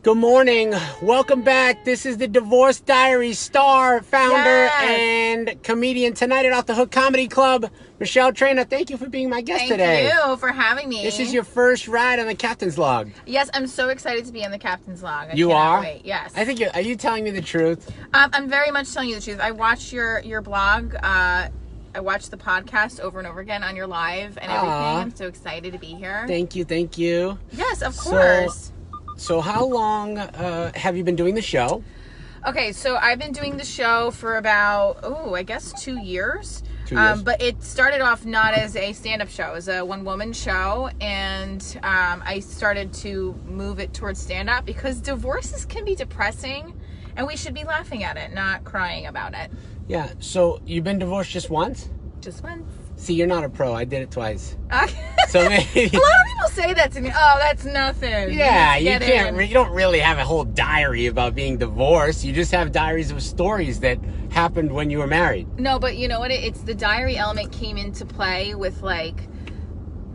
Good morning. Welcome back. This is the Divorce Diaries star, founder, and comedian tonight at Off the Hook Comedy Club, Michele Traina. Thank you for being my guest today. Thank you for having me. This is your first ride on the Captain's Log. Yes, I'm so excited to be on the Captain's Log. You are? Wait. Yes. I think are you telling me the truth? I'm very much telling you the truth. I watched your blog. I watched the podcast over and over again on your live and everything. I'm so excited to be here. Thank you. Thank you. Yes, of course. So how long have you been doing the show? Okay, so I've been doing the show for about, I guess 2 years. 2 years. But it started off not as a stand-up show. It was a one-woman show, and I started to move it towards stand-up because divorces can be depressing, and we should be laughing at it, not crying about it. Yeah, so you've been divorced just once? Just once. See, you're not a pro. I did it twice. Okay. So maybe a lot of people say that to me. Oh, that's nothing. Yeah, you can't. You don't really have a whole diary about being divorced. You just have diaries of stories that happened when you were married. No, but you know what? It's the diary element came into play with like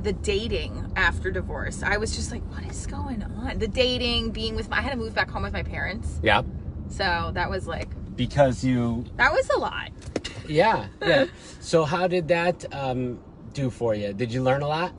the dating after divorce. I was just like, what is going on? The dating, being with I had to move back home with my parents. Yeah. So that was like because that was a lot. Yeah. So how did that do for you? Did you learn a lot?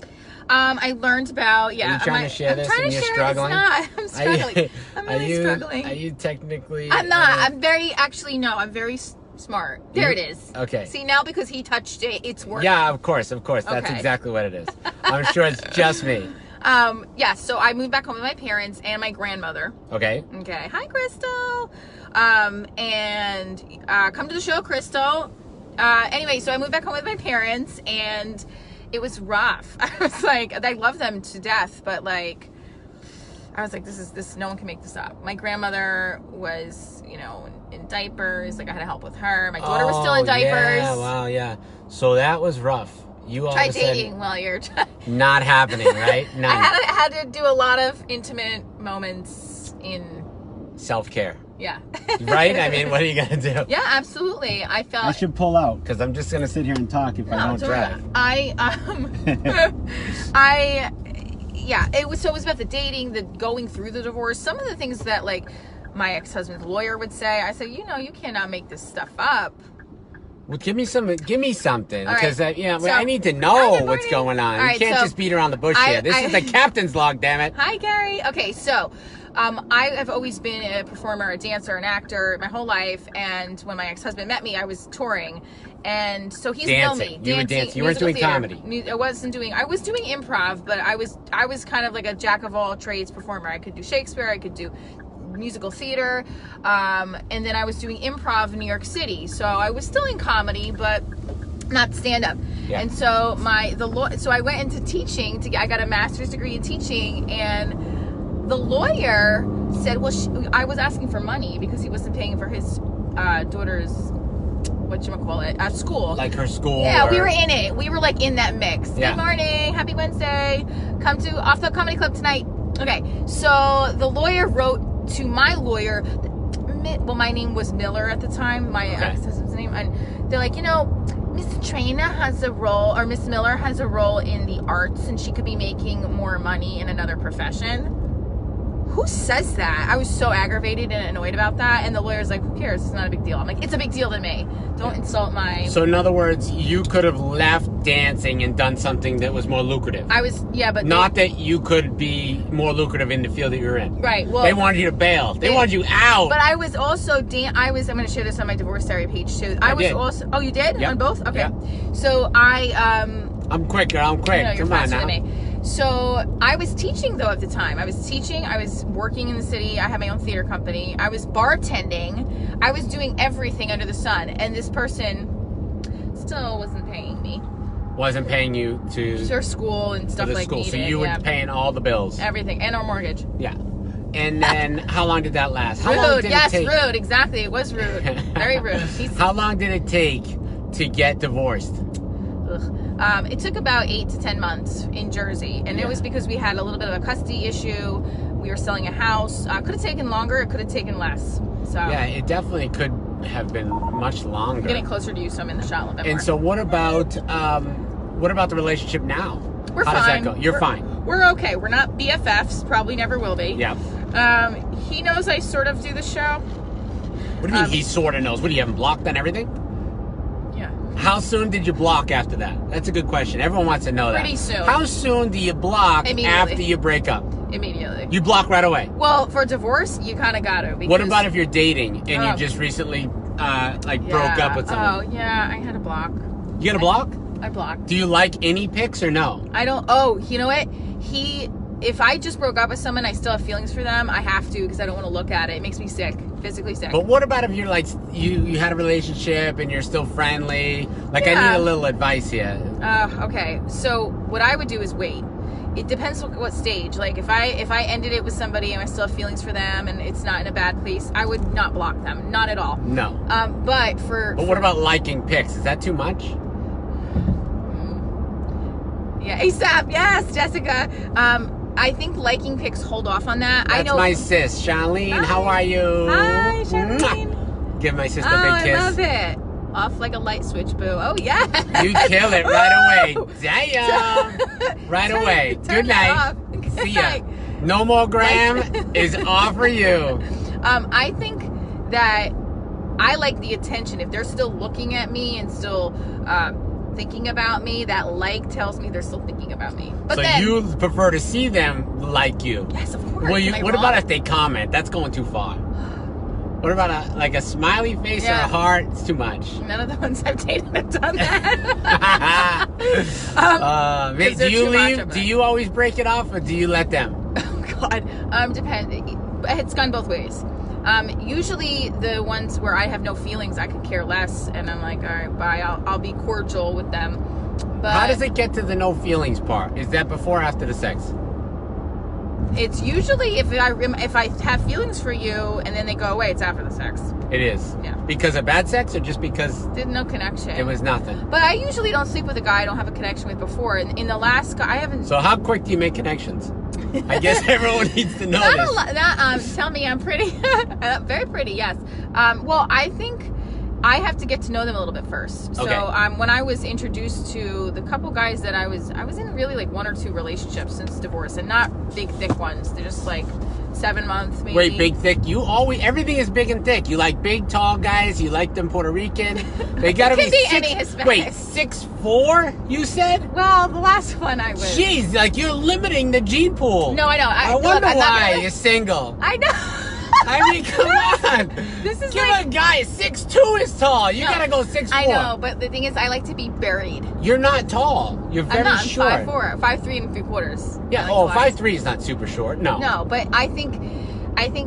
I learned about, Are you trying to share this and you're struggling? I'm struggling. I'm really struggling. Are you technically... I'm not. I'm very smart. There it is. Okay. See, now because he touched it, it's working. Yeah, of course. That's exactly what it is. I'm sure it's just me. Yeah, so I moved back home with my parents and my grandmother. Okay. Hi, Crystal. And come to the show, Crystal. Anyway, so I moved back home with my parents, and it was rough. I was like, I love them to death, but like, I was like, this, no one can make this up. My grandmother was, in diapers. Like, I had to help with her. My daughter was still in diapers. Yeah, wow, yeah. So that was rough. You all try dating while you're not happening, right? I had to do a lot of intimate moments in self-care. Yeah. Right? I mean, what are you going to do? Yeah, absolutely. I should pull out because I'm just going to sit here and talk if I don't drive. It was about the dating, the going through the divorce. Some of the things that like my ex-husband's lawyer would say, I said, you cannot make this stuff up. Well, give me something because right. I need to know what's going on. Right, you can't just beat around the bush here. This is the Captain's Log, damn it. Hi, Gary. Okay, so I have always been a performer, a dancer, an actor my whole life, and when my ex-husband met me, I was touring, and so he's known me. You were dancing. You weren't doing comedy. I was doing improv, but I was kind of like a jack of all trades performer. I could do Shakespeare, I could do musical theater, and then I was doing improv in New York City, so I was still in comedy, but not stand-up. Yeah. And so so I went into teaching. I got a master's degree in teaching, and the lawyer said, I was asking for money because he wasn't paying for his daughter's, school. Like her school? Yeah, we were in it. We were like in that mix. Yeah. Good morning. Happy Wednesday. Come to Off the Comedy Club tonight. Okay, so the lawyer wrote to my lawyer. Well, my name was Miller at the time, my ex-husband's name. And they're like, Miss Traina has a role, or Miss Miller has a role in the arts, and she could be making more money in another profession. Who says that? I was so aggravated and annoyed about that. And the lawyer's like, who cares? It's not a big deal. I'm like, it's a big deal to me. Don't insult my... So in other words, you could have left dancing and done something that was more lucrative. But... Not that you could be more lucrative in the field that you're in. Right, well... They wanted you to bail. They wanted you out. But I was also... I'm going to share this on my Divorce Diary page, too. I was also... Oh, you did? Yep. On both? Okay. Yeah. So I'm quick, girl. I'm quick. You're Come on faster now. than me. So I was teaching, though, at the time. I was working in the city. I had my own theater company. I was bartending. I was doing everything under the sun. And this person still wasn't paying me. Wasn't paying you to... For school and stuff like that. So you were paying all the bills. Everything. And our mortgage. Yeah. And then how long did that last? How rude. Long did it take? Rude. Exactly. It was rude. Very rude. How long did it take to get divorced? It took about 8 to 10 months in Jersey, and it was because we had a little bit of a custody issue. We were selling a house. Could have taken longer. It could have taken less. So yeah, it definitely could have been much longer. I'm getting closer to you, so I'm in the shot a little bit more. And so, what about the relationship now? We're fine. How does that go? We're fine. We're okay. We're not BFFs. Probably never will be. Yeah. He knows I sort of do the show. What do you mean he sort of knows? What, do you have him blocked on everything? Yeah. How soon did you block after that? That's a good question. Everyone wants to know that. Pretty soon. How soon do you block after you break up? Immediately. You block right away? Well, for divorce, you kind of got to. What about if you're dating and you just recently broke up with someone? Oh, yeah, I had a block. You got a block? I blocked. Do you like any pics or no? I don't. Oh, you know what? If I just broke up with someone, I still have feelings for them. I have to because I don't want to look at it. It makes me sick, physically sick. But what about if you're like you had a relationship and you're still friendly? Like, I need a little advice here. Okay. So what I would do is wait. It depends what stage. Like if I ended it with somebody and I still have feelings for them and it's not in a bad place, I would not block them. Not at all. No. But what about liking pics? Is that too much? Yeah. ASAP. Yes, Jessica. I think liking pics, hold off on that. That's my sis, Charlene. Hi. How are you? Hi, Charlene. Mwah. Give my sister a big kiss. I love it. Off like a light switch, boo. Oh, yeah. You kill it right away. Damn. Right away. Good night. See ya. No more Graham is off for you. I think that I like the attention. If they're still looking at me and still thinking about me, that like tells me they're still thinking about me. But so then, you prefer to see them like you? Yes, of course. What about if they comment? That's going too far. What about a smiley face or a heart? It's too much. None of the ones I've dated have done that. Do you always break it off or do you let them? Oh God, depends. It's gone both ways. Usually the ones where I have no feelings, I could care less, and I'm like, all right, bye. I'll be cordial with them. But how does it get to the no feelings part? Is that before or after the sex? It's usually if I have feelings for you and then they go away, it's after the sex. It is. Yeah. Because of bad sex or just because there's no connection? It was nothing. But I usually don't sleep with a guy I don't have a connection with before. And in the last guy, I haven't. So how quick do you make connections? I guess everyone needs to know this. Tell me I'm pretty. Very pretty, yes. Well, I think I have to get to know them a little bit first. So when I was introduced to the couple guys that I was in really like 1 or 2 relationships since divorce, and not big thick ones. They're just like 7 months maybe. Wait, big thick? Everything is big and thick. You like big tall guys. You like them Puerto Rican. They gotta be any Hispanic. Wait, 6'4"? You said? Well, the last one I was. Jeez, like you're limiting the gene pool. No, I know. I wonder why you're single. I know. I mean, come on. This is Give a guy 6'2" is tall. You gotta go 6'4". I know, but the thing is, I like to be buried. You're not tall. You're very short. I'm 5'4", 5'3" and 3/4. Yeah. Like 5'3" is not super short. No. No, but I think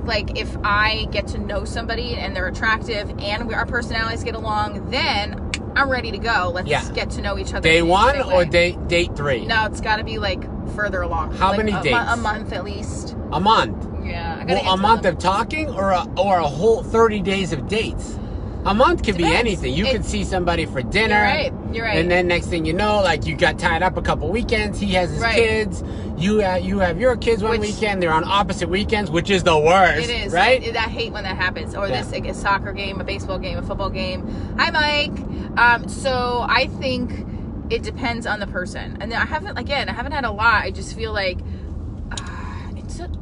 like if I get to know somebody and they're attractive and our personalities get along, then I'm ready to go. Let's get to know each other. Day 1 or date 3? No, it's got to be like further along. How many dates? A month at least. A month. Yeah. A month of talking or a whole 30 days of dates? A month could be anything. You could see somebody for dinner. You're right. And then next thing you know, like you got tied up a couple weekends. He has his kids. You have your kids one weekend. They're on opposite weekends, which is the worst. It is. Right? I hate when that happens. Or this like a soccer game, a baseball game, a football game. Hi, Mike. So I think it depends on the person. And I haven't had a lot. I just feel like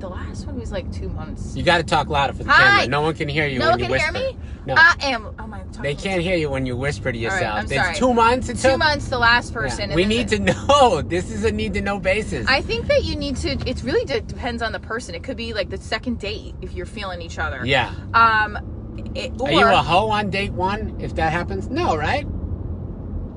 the last one was like 2 months. You got to talk louder for the camera. No one can hear you when you whisper. No one can hear me? No. I am. Oh my God. They can't hear you when you whisper to yourself. Right, I'm sorry. It's 2 months. It's 2 months, the last person. Yeah. We need to know. This is a need to know basis. I think that you need to, it really depends on the person. It could be like the second date if you're feeling each other. Yeah. Are you a hoe on date 1 if that happens? No, right?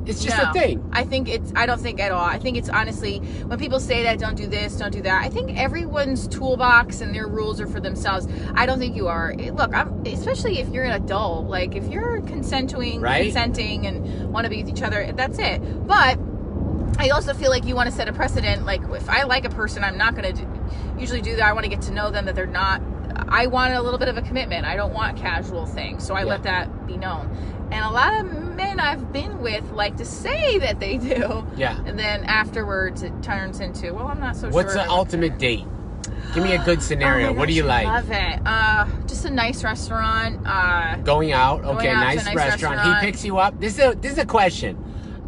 It's just a thing. I don't think at all. I think it's honestly, when people say that, don't do this, don't do that, I think everyone's toolbox and their rules are for themselves. I don't think you are. Look, especially if you're an adult, like if you're consenting and want to be with each other, that's it. But I also feel like you want to set a precedent. Like if I like a person, I'm not going to usually do that. I want to get to know them, that they're not, I want a little bit of a commitment. I don't want casual things. So I let that be known. And a lot of men I've been with like to say that they do. Yeah. And then afterwards it turns into, well, I'm not so sure. What's the ultimate date? Give me a good scenario. What do you like? I love it. Just a nice restaurant. Going out. Okay, nice restaurant. He picks you up. This is a question.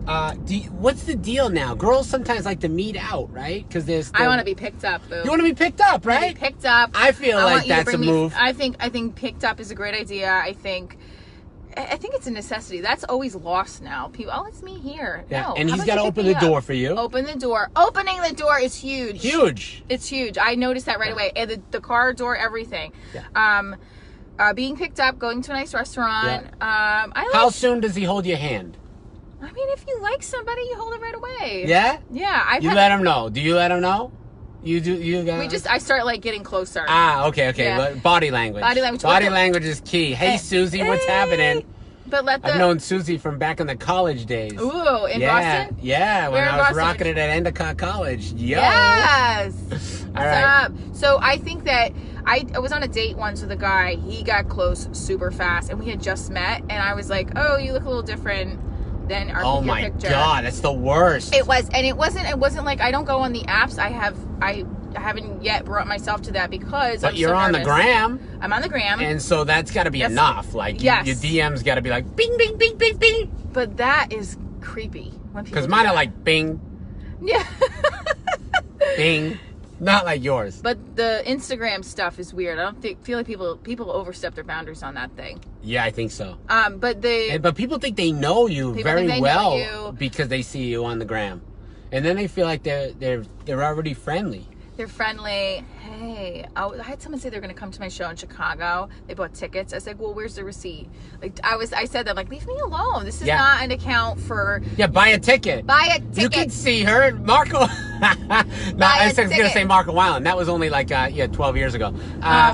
what's the deal now? Girls sometimes like to meet out, right? Because I want to be picked up, boo. You want to be picked up, right? Picked up. I feel like that's a move. I think picked up is a great idea. I think it's a necessity. That's always lost now. People, let's meet here. Yeah, no, and he's got to open the door for you. Open the door. Opening the door is huge. Huge. It's huge. I noticed that right away. And the car door, everything. Yeah. Being picked up, going to a nice restaurant. Yeah. How soon does he hold your hand? I mean, if you like somebody, you hold it right away. Yeah? Yeah. Let him know. Do you let him know? You do. I start like getting closer. Okay. Yeah. Body language. Body language is key. Hey, Susie, what's happening? But I've known Susie from back in the college days. Ooh, in Boston? Yeah, when I was rocking it at Endicott College. Yo. Yes. All right. So I think that I was on a date once with a guy. He got close super fast, and we had just met, and I was like, "Oh, you look a little different than our picture." God, that's the worst. It was, and it wasn't like I don't go on the apps. I haven't yet brought myself to that because but you're on the gram. I'm on the gram, and so that's got to be enough. Like your DMs got to be like bing, bing, bing, bing, bing. But that is creepy when people. Because mine are like bing. Yeah. Bing. Not like yours. But the Instagram stuff is weird. I don't feel like people overstep their boundaries on that thing. Yeah, I think so. But people think they know you very well because they see you on the gram, and then they feel like they're already friendly. They're friendly. Hey, I had someone say they're going to come to my show in Chicago. They bought tickets. I was like, well, where's the receipt? Like, I said that, like, leave me alone. This is not an account for. Yeah, buy a ticket. Buy a ticket. You can see her, Marco. I was going to say Marco Island. That was only like 12 years ago.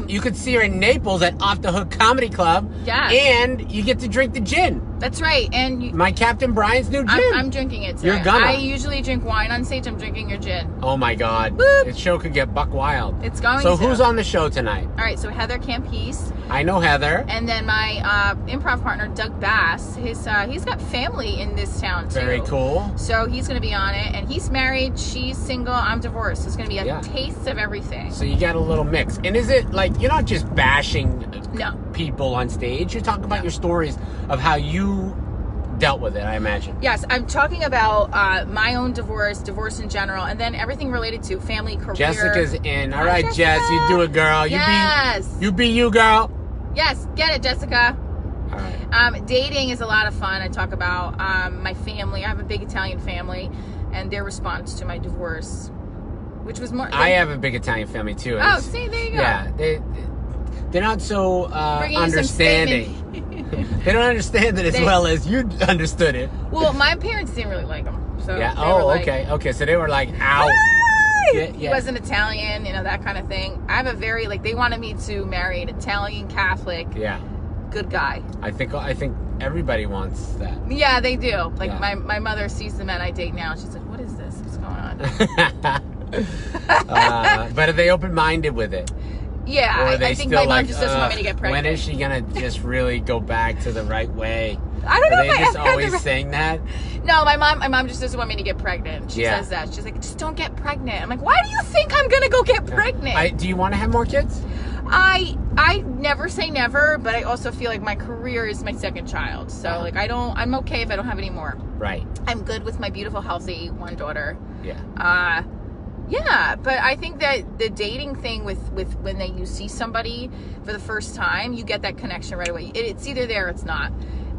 You could see her in Naples at Off the Hook Comedy Club. Yeah. And you get to drink the gin. That's right. And my Captain Brien's new gin. I'm drinking it today. You're gonna. I usually drink wine on stage. I'm drinking your gin. Oh my God. Boop. This show could get buck wild. It's going So who's on the show tonight? All right, so Heather Campese. I know Heather. And then my improv partner, Doug Bass. He's got family in this town, too. Very cool. So he's going to be on it. And he's married. She's single. I'm divorced. So it's going to be a taste of everything. So you got a little mix. And is it like, you're not just bashing people on stage. You're talking about your stories of how you dealt with it, I imagine. Yes, I'm talking about my own divorce in general, and then everything related to family, career. Jessica's in. All right, Jess, you do it, girl. You be you, girl. Yes, get it, Jessica. All right. Dating is a lot of fun. I talk about my family. I have a big Italian family, and their response to my divorce, which was more. I have a big Italian family too. See, there you go. Yeah, they're not so understanding. They don't understand it as well as you understood it. Well, my parents didn't really like him. So yeah. Okay. So they were like, "Ow." He wasn't Italian, that kind of thing. I have a very they wanted me to marry an Italian Catholic. Yeah. Good guy. I think everybody wants that. Yeah, they do. My mother sees the men I date now. She's like, "What is this? What's going on?" But are they open-minded with it? Yeah, I think my mom just doesn't want me to get pregnant. When is she gonna just really go back to the right way? I don't know. Are they just always saying that? No, my mom just doesn't want me to get pregnant. She says that. She's like, just don't get pregnant. I'm like, why do you think I'm gonna go get pregnant? Do you want to have more kids? I never say never, but I also feel like my career is my second child. So I'm okay if I don't have any more. Right. I'm good with my beautiful, healthy one daughter. Yeah. Yeah, but I think that the dating thing with when you see somebody for the first time, you get that connection right away. It's either there or it's not.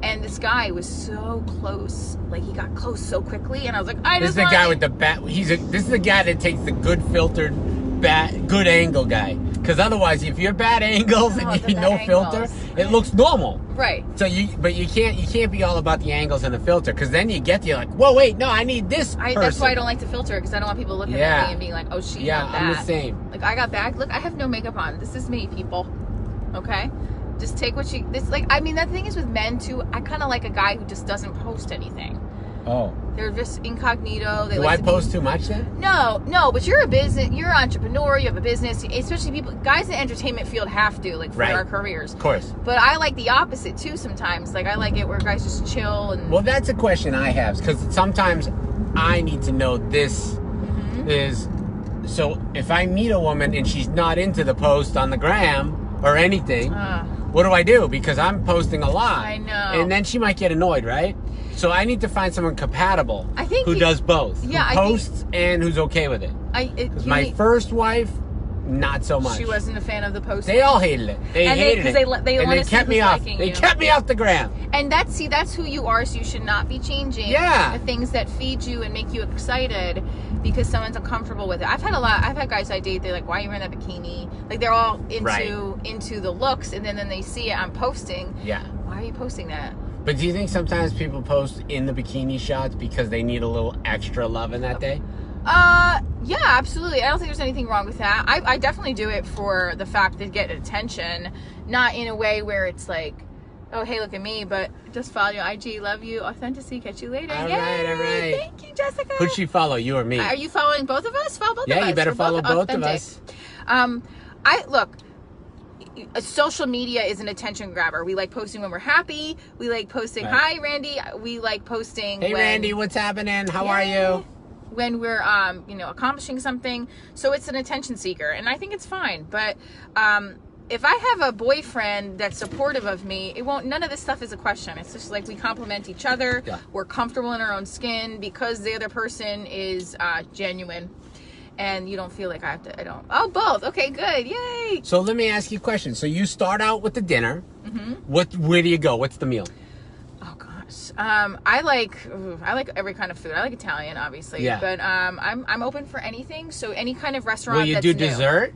And this guy was so close. He got close so quickly, and I was like, This is the guy with the bat. This is the guy that takes the good filtered, good angle guy. Because otherwise, if you're bad angles and you no filter, it looks normal. Right. So you can't be all about the angles and the filter, because then you're like, whoa, wait, no, I need this person. That's why I don't like the filter, because I don't want people looking at me and being like, oh, she's not that. I'm the same. I got back. Look, I have no makeup on. This is me, people. Okay. Just take what that thing is with men too. I kind of like a guy who just doesn't post anything. Oh. They're just incognito. Do I post too much then? No, but you're you're an entrepreneur, you have a business, especially guys in the entertainment field have to, for our careers. Of course. But I like the opposite too sometimes. I like it where guys just chill and. Well, that's a question I have, because sometimes I need to know this is, so if I meet a woman and she's not into the post on the gram or anything, what do I do? Because I'm posting a lot. I know. And then she might get annoyed, right? So I need to find someone compatible who does both. Yeah, who posts and who's okay with it. Because my first wife, not so much. She wasn't a fan of the posting. They all hated it. They hated it. They kept me off. They kept me off the gram. And that's who you are, so you should not be changing the things that feed you and make you excited because someone's uncomfortable with it. I've had guys I date, they're like, why are you wearing that bikini? Like, they're all into the looks, and then they see it, I'm posting. Yeah. Why are you posting that? But do you think sometimes people post in the bikini shots because they need a little extra love in that day? Yeah, absolutely. I don't think there's anything wrong with that. I definitely do it for the fact to get attention, not in a way where it's like, oh, hey, look at me, but just follow your IG, love you, authenticity, catch you later. All right. Thank you, Jessica. Who'd she follow, you or me? Are you following both of us? Follow both of us. Yeah, you better follow both of us. Look, social media is an attention grabber. We like posting when we're happy. We like posting, hi, Randy. We like posting hey, Randy, what's happening? How are you? When we're, accomplishing something. So it's an attention seeker, and I think it's fine. But if I have a boyfriend that's supportive of me, none of this stuff is a question. It's just like we compliment each other. Yeah. We're comfortable in our own skin because the other person is genuine. And you don't feel like I don't. Oh, both. Okay, good. Yay. So let me ask you a question. So you start out with the dinner. Mm-hmm. Where do you go? What's the meal? Oh gosh. I like every kind of food. I like Italian, obviously. Yeah. But I'm open for anything. So any kind of restaurant. Will you do dessert?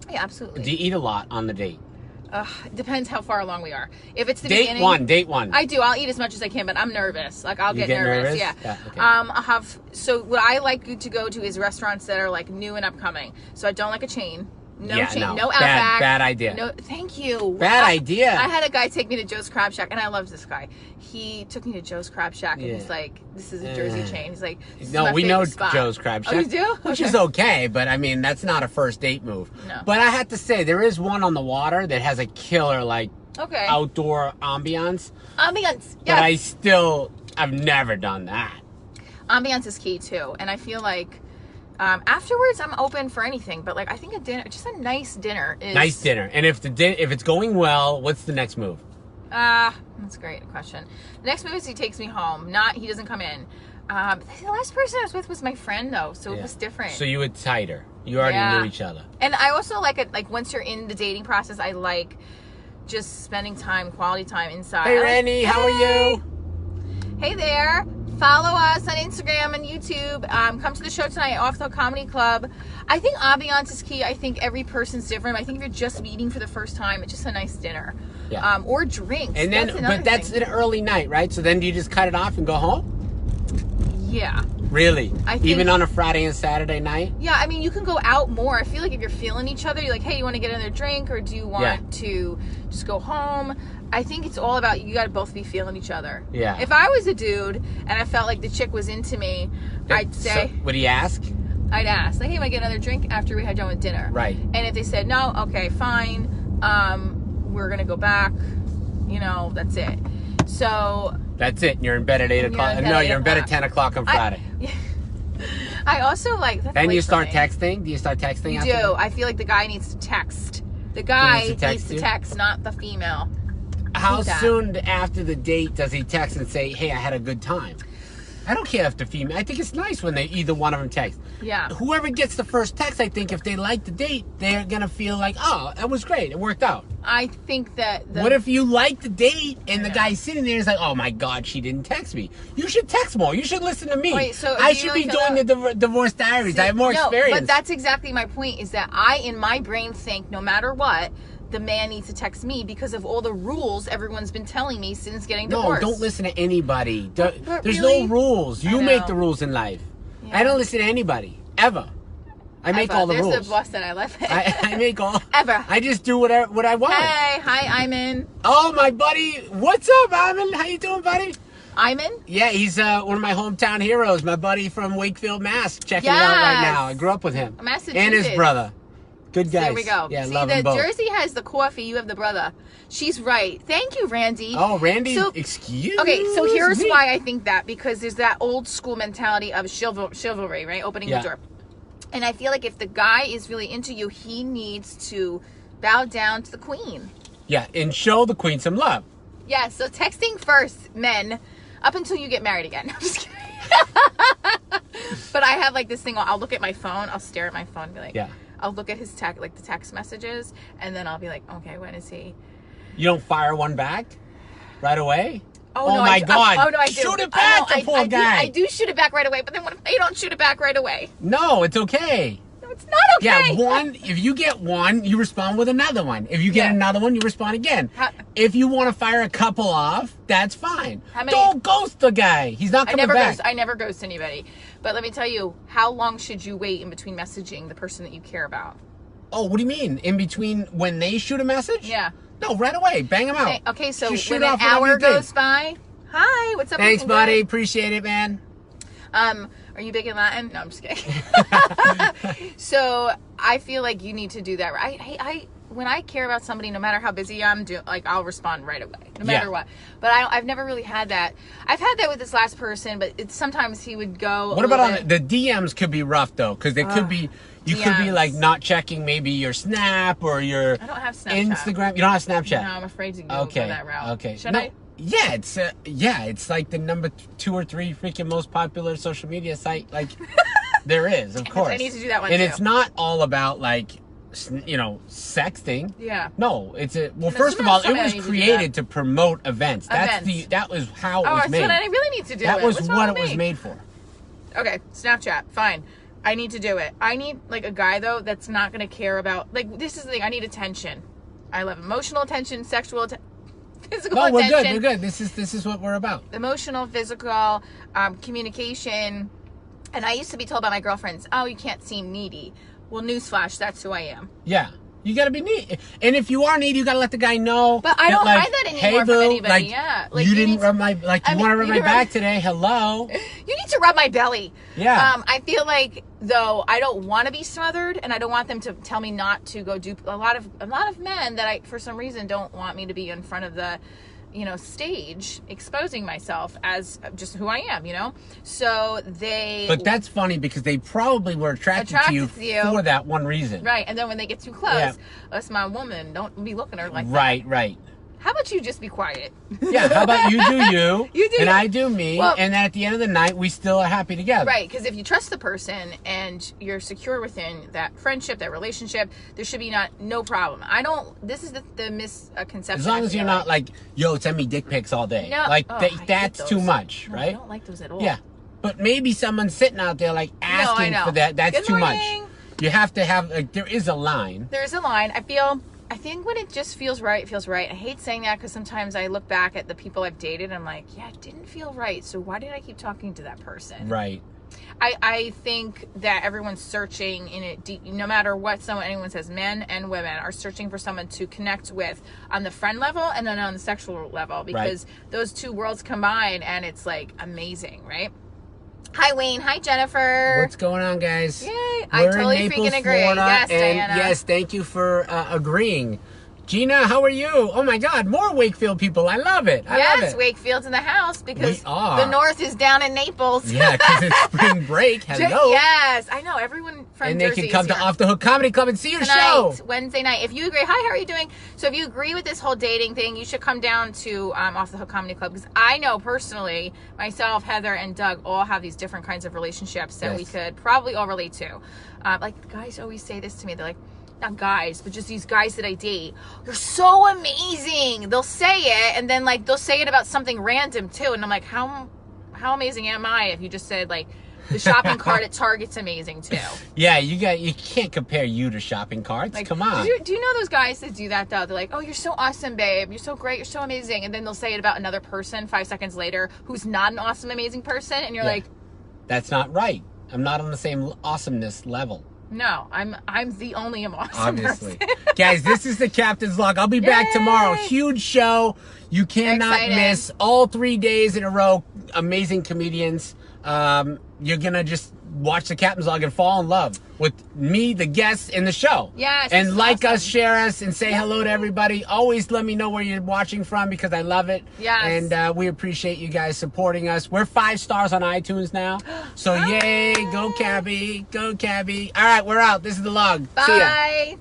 Yeah, absolutely. Do you eat a lot on the date? Depends how far along we are. If it's the beginning. Date one. I do. I'll eat as much as I can, but I'm nervous. Like, I'll get nervous. Yeah. Okay. So what I like to go to is restaurants that are like new and upcoming. So I don't like a chain. No Outback. Bad idea. No, thank you. Bad idea. I had a guy take me to Joe's Crab Shack, and I loved this guy. He took me to Joe's Crab Shack, and he's like, "This is a Jersey chain." He's like, "No, we know spot. Joe's Crab Shack." Oh, you do? Which is okay, but I mean, that's not a first date move. No. But I have to say, there is one on the water that has a killer outdoor ambiance. Ambiance. Yes. But I've never done that. Ambiance is key too, and I feel like. Afterwards, I'm open for anything, but like I think just a nice dinner is nice dinner. And if it's going well, what's the next move? That's a great question. The next move is he takes me home. He doesn't come in. The last person I was with was my friend though, so it was different. So you were tighter. You already knew each other. And I also like it once you're in the dating process, I like just spending quality time inside. Hey Randy, how are you? Hey there. Follow us on Instagram and YouTube. Come to the show tonight, Off the Comedy Club. I think ambiance is key. I think every person's different. I think if you're just meeting for the first time, it's just a nice dinner. Yeah. Or drinks. And then, that's an early night, right? So then do you just cut it off and go home? Yeah. Really? Even on a Friday and Saturday night? Yeah, I mean, you can go out more. I feel like if you're feeling each other, you're like, hey, you want to get another drink? Or do you want to just go home? I think it's all about you got to both be feeling each other. Yeah. If I was a dude and I felt like the chick was into me, I'd say. So, would he ask? I'd ask, like, hey, want to get another drink after we had done with dinner? Right. And if they said no, okay, fine. We're going to go back. That's it. So. That's it. You're in bed at 8 o'clock. No, you're in bed at 10 o'clock on Friday. I also like. Then you start texting? Do you start texting? You do. I feel like the guy needs to text. The guy needs to text, not the female. How soon after the date does he text and say, hey, I had a good time? I don't care if the female. I think it's nice when either one of them text. Yeah. Whoever gets the first text, I think if they like the date, they're going to feel like, oh, that was great. It worked out. I think that... What if you like the date and the guy's sitting there and is like, oh my God, she didn't text me. You should text more. You should listen to me. Wait, so I should be doing the Divorce Diaries. I have more experience. But that's exactly my point, is that I, in my brain, think no matter what, the man needs to text me because of all the rules everyone's been telling me since getting divorced. No, don't listen to anybody. There's no rules. You make the rules in life. Yeah. I don't listen to anybody. Ever. I make all the rules. There's the boss that I left. I make all. Ever. I just do what I want. Hey, hi, Iman. Oh, my buddy. What's up, Iman? How you doing, buddy? Iman? Yeah, he's one of my hometown heroes. My buddy from Wakefield, Mass. Checking it out right now. I grew up with him. Massachusetts. And his brother. Good guys. There we go. Yeah, see, love them both. Jersey has the coffee. You have the brother. She's right. Thank you, Randy. Oh, Randy, excuse Okay, so here's why I think that. Because there's that old school mentality of chivalry, right? Opening the door. And I feel like if the guy is really into you, he needs to bow down to the queen. Yeah, and show the queen some love. Yeah, so texting first, men. Up until you get married again. I'm just kidding. But I have like this thing. I'll look at my phone. I'll stare at my phone and be like, yeah. I'll look at his the text messages, and then I'll be like, okay, when is he? You don't fire one back right away? Oh, no, my God. Oh, no, I do. Shoot it back, the poor guy. I do shoot it back right away, but then what if they don't shoot it back right away? No, it's okay. No, it's not okay. Yeah, if you get one, you respond with another one. If you get another one, you respond again. If you want to fire a couple off, that's fine. Don't ghost the guy. He's not coming back. I never ghost anybody. But let me tell you, how long should you wait in between messaging the person that you care about? Oh, what do you mean? In between when they shoot a message? Yeah. No, right away. Bang them out. Okay, so when an hour goes by, hi, what's up? Thanks, buddy. Appreciate it, man. Are you big in Latin? No, I'm just kidding. So I feel like you need to do that. When I care about somebody, no matter how busy I'm, I'll respond right away, no matter what. But I've never really had that. I've had that with this last person, but sometimes he would go. What about the DMs? Could be rough though, because they could be. You could be like not checking maybe your Snap or your. I don't have Snapchat. Instagram. You don't have Snapchat. No, I'm afraid to go that route. Okay. Should I? Yeah, it's like the number 2 or 3 freaking most popular social media site like there is, of course. I need to do that one and too. It's not all about like sexting. Yeah. No, first of all, it was created to promote events. That was how it was made. I really need to do it. That was what it was made for. Okay, Snapchat, fine. I need to do it. I need like a guy though that's not going to care about this is the thing. I need attention. I love emotional attention, sexual attention. Physical attention. We're good. This is what we're about. Emotional, physical, communication. And I used to be told by my girlfriends, oh, you can't seem needy. Well, newsflash, that's who I am. Yeah. You gotta be needy. And if you are needy, you gotta let the guy know. But I don't hide that anymore from anybody. You didn't rub my, you want to rub my back today. Hello. You need to rub my belly. Yeah. I feel like, though, I don't want to be smothered, and I don't want them to tell me not to go do a lot of men that for some reason don't want me to be in front of the stage exposing myself as just who I am, so but that's funny because they probably were attracted to you for that one reason, right? And then when they get too close, that's my woman, don't be looking at her like that. Right. How about you just be quiet? Yeah, how about you do you, you do and you. I do me, and then at the end of the night, we still are happy together. Right, because if you trust the person and you're secure within that friendship, that relationship, there should be no problem. This is the misconception. As long as you're not like, yo, send me dick pics all day. No. That's too much, right? I don't like those at all. Yeah, but maybe someone's sitting out there like asking for that. That's too much. You have to have, there is a line. There's a line. I think when it just feels right, it feels right. I hate saying that because sometimes I look back at the people I've dated and I'm like, yeah, it didn't feel right. So why did I keep talking to that person? Right. I think that everyone's searching in it, no matter what anyone says, men and women are searching for someone to connect with on the friend level and then on the sexual level, because those two worlds combine and it's like amazing, right? Hi, Wayne. Hi, Jennifer. What's going on, guys? Yay. I totally freaking agree. Florida, yes, Diana. Yes, thank you for agreeing. Gina, how are you? Oh my God, more Wakefield people. I love it. I love it. Wakefield's in the house because the North is down in Naples. Yeah, because it's spring break. Hello. Yes, I know. Everyone from and Jersey they can come to Off the Hook Comedy Club and see your show. show. Wednesday night. If you agree, hi, how are you doing? So if you agree with this whole dating thing, you should come down to Off the Hook Comedy Club, because I know personally, myself, Heather, and Doug all have these different kinds of relationships that we could probably all relate to. Like guys always say this to me. They're like, not guys, but just these guys that I date, they're so amazing. They'll say it, and then like they'll say it about something random too, and I'm like, how amazing am I if you just said like the shopping cart at Target's amazing too? Yeah, you can't compare you to shopping carts. Like, come on. Do you know those guys that do that though? They're like, oh, you're so awesome, babe. You're so great. You're so amazing, and then they'll say it about another person 5 seconds later who's not an awesome, amazing person, and you're like, that's not right. I'm not on the same awesomeness level. No, I'm the only awesome obviously person. Guys, this is the Captain's Log. I'll be back tomorrow. Huge show. You cannot miss all 3 days in a row. Amazing comedians. You're gonna just watch the Captain's Log and fall in love with me, the guests, and the show. Yes. And like us, share us, and say hello to everybody. Always let me know where you're watching from, because I love it. Yes. And we appreciate you guys supporting us. We're 5 stars on iTunes now. So yay, go Cabby, go Cabby. All right, we're out. This is the Log. Bye. See ya.